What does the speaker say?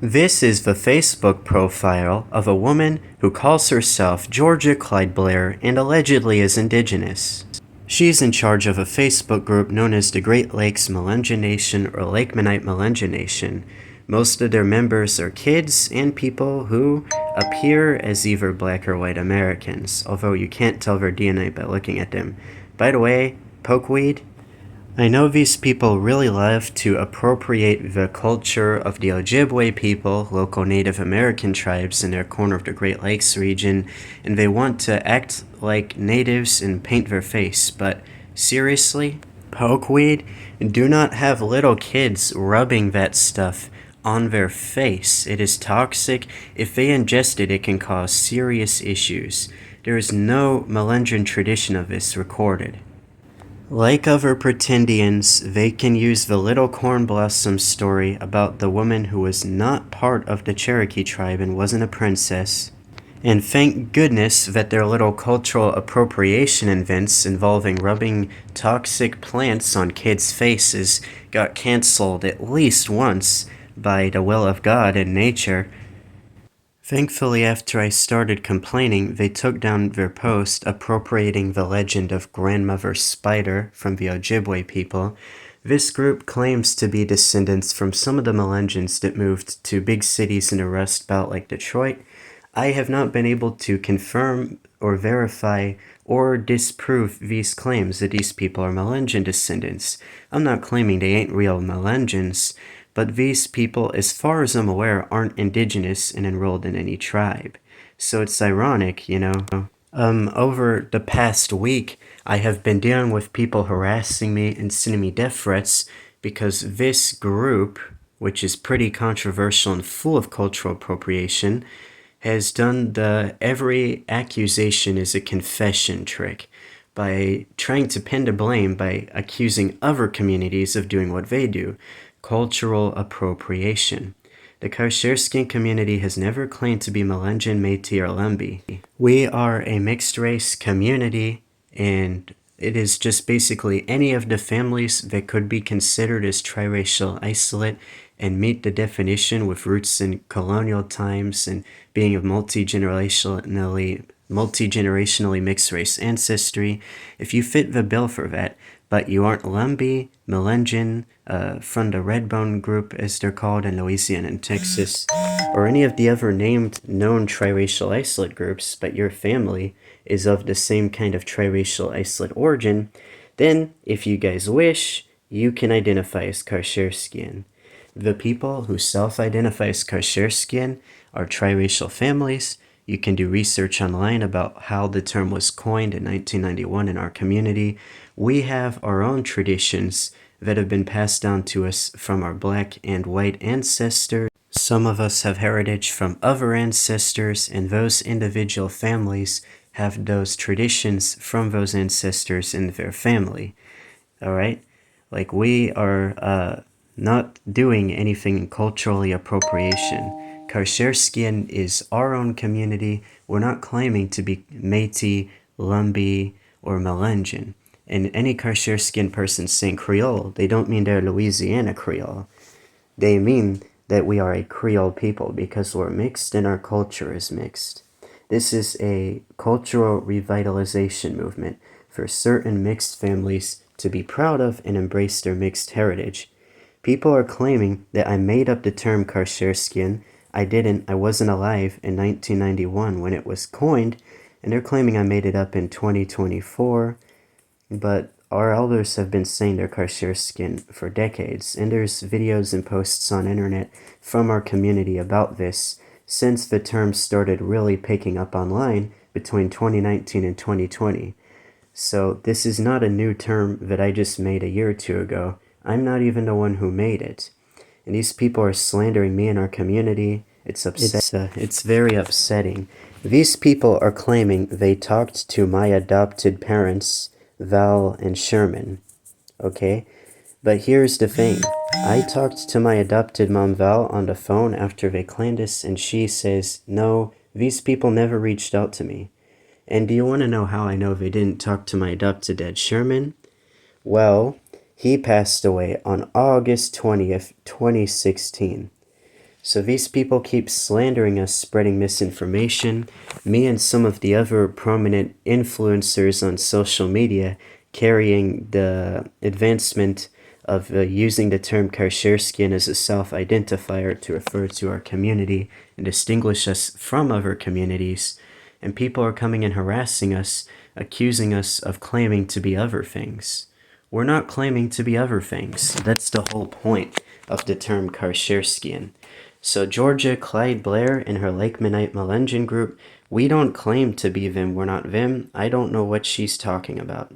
This is the Facebook profile of a woman who calls herself Georgia Clyde Blair and allegedly is indigenous. She's in charge of a Facebook group known as the Great Lakes Melungeon Nation or Lakemanite Melungeon Nation. Most of their members are kids and people who appear as either black or white Americans, although you can't tell their DNA by looking at them. By the way, pokeweed? I know these people really love to appropriate the culture of the Ojibwe people, local Native American tribes in their corner of the Great Lakes region, and they want to act like natives and paint their face. But seriously, pokeweed? Do not have little kids rubbing that stuff on their face. It is toxic. If they ingest it, it can cause serious issues. There is no Melungeon tradition of this recorded. Like other pretendians, they can use the Little Corn Blossom story about the woman who was not part of the Cherokee tribe and wasn't a princess. And thank goodness that their little cultural appropriation events involving rubbing toxic plants on kids' faces got cancelled at least once by the will of God and nature. Thankfully, after I started complaining, they took down their post appropriating the legend of Grandmother Spider from the Ojibwe people. This group claims to be descendants from some of the Melungeons that moved to big cities in the Rust Belt like Detroit. I have not been able to confirm or verify or disprove these claims that these people are Melungeon descendants. I'm not claiming they ain't real Melungeons, but these people, as far as I'm aware, aren't indigenous and enrolled in any tribe. So it's ironic, you know. Over the past week, I have been dealing with people harassing me and sending me death threats because this group, which is pretty controversial and full of cultural appropriation, has done the every accusation is a confession trick by trying to pin the blame by accusing other communities of doing what they do. Cultural appropriation. The Qarsherskiyan community has never claimed to be Melungeon, Métis, or Lumbee. We are a mixed-race community, and it is just basically any of the families that could be considered as triracial isolate and meet the definition with roots in colonial times and being of multi-generationally mixed-race ancestry. If you fit the bill for that, but you aren't Lumbee, Melungeon, from the Redbone group as they're called in Louisiana and Texas, or any of the other named known triracial isolate groups, but your family is of the same kind of triracial isolate origin, then, if you guys wish, you can identify as Qarsherskiyan. The people who self-identify as Qarsherskiyan are triracial families. You can do research online about how the term was coined in 1991 in our community. We have our own traditions that have been passed down to us from our black and white ancestors. Some of us have heritage from other ancestors, and those individual families have those traditions from those ancestors in their family. Alright? Like, we are not doing anything culturally appropriation. Qarsherskiyan is our own community. We're not claiming to be Métis, Lumbee, or Melungeon. And any Qarsherskiyan person saying Creole, they don't mean they're Louisiana Creole. They mean that we are a Creole people because we're mixed and our culture is mixed. This is a cultural revitalization movement for certain mixed families to be proud of and embrace their mixed heritage. People are claiming that I made up the term Qarsherskiyan. I didn't. I wasn't alive in 1991 when it was coined, and they're claiming I made it up in 2024. But our elders have been saying they're Qarsherskiyan for decades, and there's videos and posts on internet from our community about this since the term started really picking up online between 2019 and 2020. So this is not a new term that I just made a year or two ago. I'm not even the one who made it. And these people are slandering me and our community. It's very upsetting. These people are claiming they talked to my adopted parents, Val and Sherman. Okay? But here's the thing. I talked to my adopted mom, Val, on the phone after they claimed this, and she says, no, these people never reached out to me. And do you want to know how I know they didn't talk to my adopted dad, Sherman? Well, he passed away on August 20th, 2016. So these people keep slandering us, spreading misinformation. Me and some of the other prominent influencers on social media carrying the advancement of using the term Qarsherskiyan as a self-identifier to refer to our community and distinguish us from other communities. And people are coming and harassing us, accusing us of claiming to be other things. We're not claiming to be other things. That's the whole point of the term Qarsherskiyan. So Georgia Clyde Blair and her Lakemanite Melungeon group, we don't claim to be them. We're not them. I don't know what she's talking about.